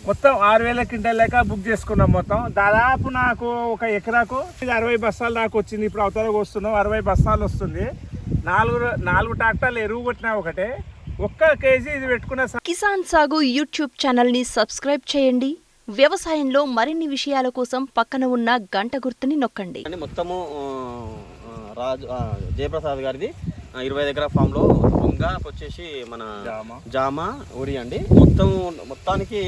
మొత్తం 6,000 క్వింటాల్ లెక్క బుక్ చేసుకున్నాం. మొత్తం దాదాపు నాకు ఒక ఎకరాకు 60 బస్తాలు దాకా వచ్చింది. ఇప్పుడు అవతలకు వస్తున్నాం, 60 బస్తాలు వస్తుంది. నాలుగు ట్రాక్టర్లు ఎరువు కొట్టినా ఒకటే, ఒక్క కేజీ ఇది పెట్టుకున్న. కిసాన్ సాగు యూట్యూబ్ ఛానల్ని సబ్స్క్రైబ్ చేయండి. వ్యవసాయంలో మరిన్ని విషయాల కోసం పక్కన ఉన్న గంట గుర్తుని నొక్కండి. మొత్తము రాజు జయప్రసాద్ గారిది 25 ఎకరాల ఫామ్లో వంగ వచ్చేసి మన జామ వరి అండి. మొత్తానికి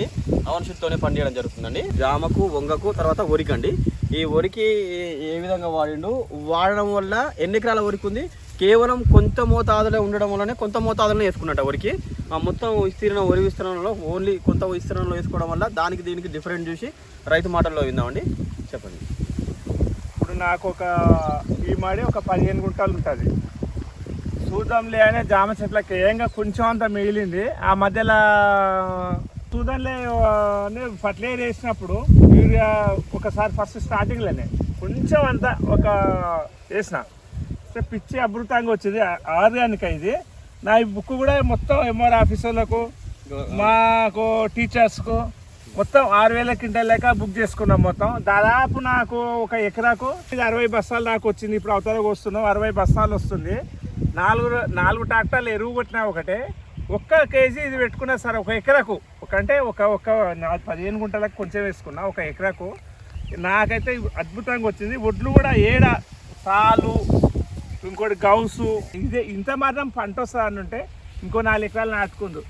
అవనశుద్ధితోనే పండియడం జరుగుతుందండి. జామకు వంగకు తర్వాత వరికండి. ఈ వరికి ఏ విధంగా వాడడం వల్ల ఎన్ని ఎకరాల వరికి ఉంది, కేవలం కొంత మోతాదులో ఉండడం వల్లనే కొంత మోతాదులో వేసుకున్నట్ట వరికి. మొత్తం విస్తీర్ణం వరి విస్తీర్ణంలో ఓన్లీ కొంత విస్తీర్ణంలో వేసుకోవడం వల్ల దీనికి డిఫరెంట్ చూసి రైతు మాటల్లో విందామండి. చెప్పండి. ఇప్పుడు నాకు ఈ మాడి ఒక 15 గుంటలు ఉంటుంది. చూద్దాంలే అనే జామ చెట్లకి ఏంగా కొంచెం అంత మిగిలింది. ఆ మధ్యలో చూద్దాంలే ఫర్టిలైజర్ వేసినప్పుడు యూరియా ఒకసారి ఫస్ట్ స్టార్టింగ్లోనే కొంచెం అంతా వేసిన పిచ్చి అమృతంగా వచ్చింది. ఆర్గానిక్ ఇది. నా ఈ బుక్ కూడా మొత్తం ఎంఆర్ ఆఫీసర్లకు మాకు టీచర్స్కు మొత్తం 6,000 క్వింటాల్ లెక్క బుక్ చేసుకున్నాం. మొత్తం దాదాపు నాకు ఒక ఎకరాకు 60 బస్తాలు దాకా వచ్చింది. ఇప్పుడు అవతలకు వస్తున్నాం, 60 బస్తాలు వస్తుంది. నాలుగు ట్రాక్టర్లు ఎరువు కొట్టినా ఒకటే, ఒక్క కేజీ ఇది పెట్టుకున్నా సార్. ఒక ఎకరాకు అంటే ఒక 15 గుంటలకు కొంచెం వేసుకున్నా. ఒక ఎకరాకు నాకైతే అద్భుతంగా వచ్చింది. ఒడ్లు కూడా సాలు, ఇంకోటి గౌసు, ఇంత మాత్రం పంట వస్తుంది అంటే ఇంకో 4 ఎకరాలు నాటుకుందు.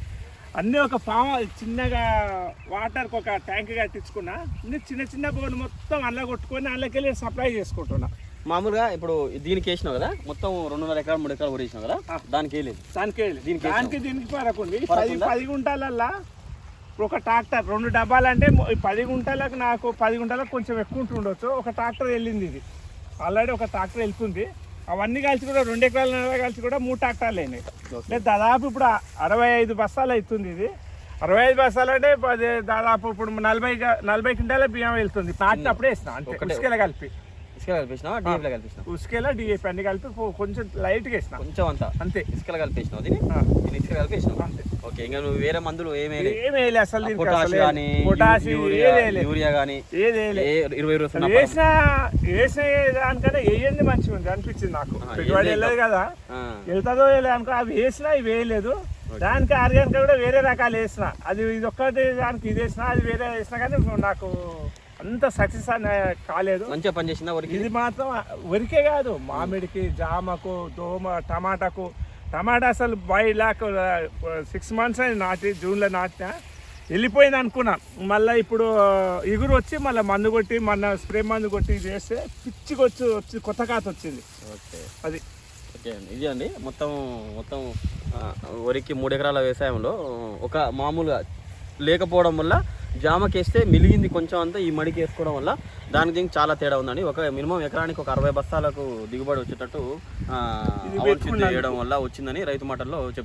అన్నీ ఒక ఫామ్ చిన్నగా వాటర్కి ఒక ట్యాంక్ కట్టించుకున్నా. చిన్న బోన్ మొత్తం అల్ల కొట్టుకొని అందులోకెళ్ళి సప్లై చేసుకుంటున్నా. మామూలుగా ఇప్పుడు దీనికి వేసినావు కదా, మొత్తం 2.5 ఎకరాలు 3 ఎకరాలు వేసినావు కదా, దానికి వేయలేదు. దీనికి పరకుంది 10 గుంటలల్లా ఒక ట్రాక్టర్ 2 డబ్బాలు అంటే 10 గుంటలకు నాకు 10 గుంటలకు కొంచెం ఎక్కువ ఉంటుండొచ్చు. ఒక ట్రాక్టర్ వెళ్ళింది. ఇది ఆల్రెడీ ఒక ట్రాక్టర్ వెళ్తుంది. అవన్నీ కలిసి కూడా 2 ఎకరాల కలిసి కూడా 3 ట్రాక్టర్లు అయినాయి. దాదాపు ఇప్పుడు 65 బస్తాలు అవుతుంది. ఇది 65 బస్తాలు అంటే దాదాపు ఇప్పుడు 40 క్వింటాల బియ్యం వెళ్తుంది. నాటినప్పుడే వేసిన అంటే ఉసుకేలా కలిపి ఉసుకేలా డిఏపి అన్ని కలిపి కొంచెం లైట్గా వేసిన, కొంచెం అంతే. ఇసుకలు కలిపేసినావు దీన్ని, ఇసుకలు కలిపేసినావు. ఓకే, ఇంకా నువ్వు వేరే మందులు ఏమేమి అసలు యూరియా కానీ వేసిన దానికన్నా వేయండి మంచిగా ఉంది అనిపించింది నాకు. పెట్టుబడి వెళ్ళదు కదా, వెళ్తుందో అనుకో. అవి వేసినా ఇవి వేయలేదు. దానికి ఆర్గానిక్ కూడా వేరే రకాలు వేసిన. అది ఇది ఒక్కటి దానికి ఇది వేసిన, అది వేరే వేసినా కానీ నాకు అంత సక్సెస్ అని కాలేదు. మంచిగా పనిచేసిందా వరికి? ఇది మాత్రం వరికే కాదు, మామిడికి, జామకు, టమాటా అసలు 6 months అని జూన్లో నాటినా వెళ్ళిపోయింది అనుకున్నా. మళ్ళీ ఇప్పుడు ఇగురు వచ్చి మళ్ళీ మందు కొట్టి స్ప్రే మందు కొట్టి చేస్తే పిచ్చికి వచ్చి కొత్త కాత వచ్చింది. ఓకే, అది ఓకే అండి. ఇది అండి మొత్తం వరికి 3 ఎకరాల వ్యవసాయంలో ఒక మామూలుగా లేకపోవడం వల్ల జామకేస్తే మిలిగింది కొంచెం అంతా ఈ మడికి వేసుకోవడం వల్ల దానికి చాలా తేడా ఉందండి. మినిమం ఎకరానికి ఒక 60 బస్తాలకు దిగుబడి వచ్చేటట్టు చేయడం వల్ల వచ్చిందని రైతు మాటల్లో చెప్తున్నారు.